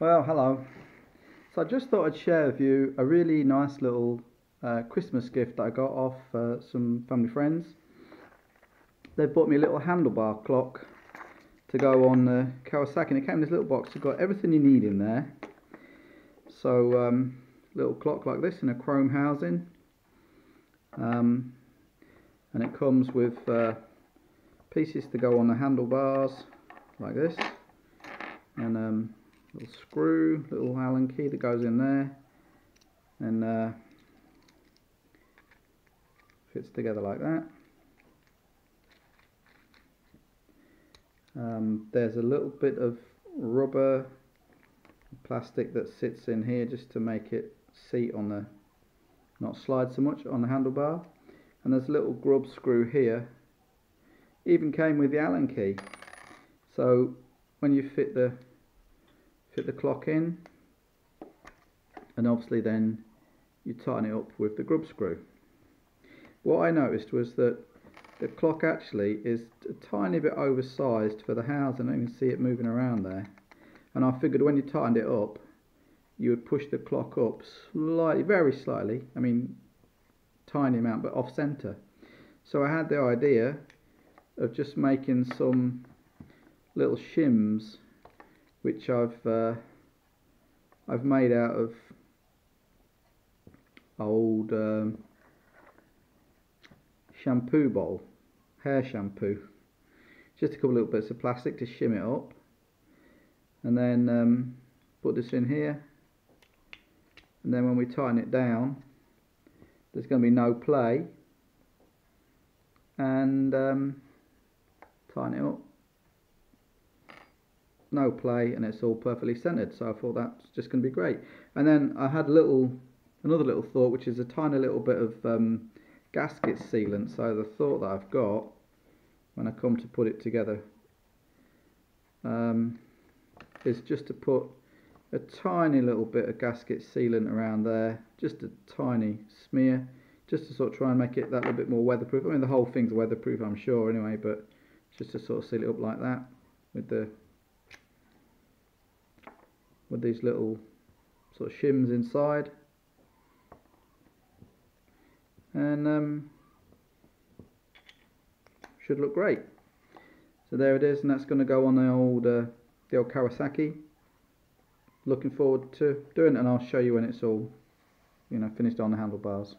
Well, hello. So I just thought I'd share with you a really nice little Christmas gift that I got off some family friends. They bought me a little handlebar clock to go on the Kawasaki, and it came in this little box. It's got everything you need in there. So little clock like this in a chrome housing, and it comes with pieces to go on the handlebars like this, and little screw, little Allen key that goes in there, and fits together like that. There's a little bit of rubber plastic that sits in here just to make it seat on the, not slide so much on the handlebar, and there's a little grub screw here. Even came with the Allen key, so when you fit the clock in, and obviously then you tighten it up with the grub screw. What I noticed was that the clock actually is a tiny bit oversized for the housing. I can see it moving around there, and I figured when you tightened it up you would push the clock up slightly, very slightly, I mean tiny amount, but off center. So I had the idea of just making some little shims which I've made out of old shampoo bowl, hair shampoo. Just a couple little bits of plastic to shim it up, and then put this in here, and then when we tighten it down there's going to be no play, and tighten it up, no play, and it's all perfectly centered. So I thought that's just going to be great. And then I had another little thought, which is a tiny little bit of gasket sealant. So the thought that I've got when I come to put it together is just to put a tiny little bit of gasket sealant around there, just a tiny smear, just to sort of try and make it that little bit more weatherproof. I mean, the whole thing's weatherproof, I'm sure, anyway, but just to sort of seal it up like that with these little sort of shims inside, and should look great. So there it is, and that's going to go on the old Kawasaki. Looking forward to doing it, and I'll show you when it's all finished on the handlebars.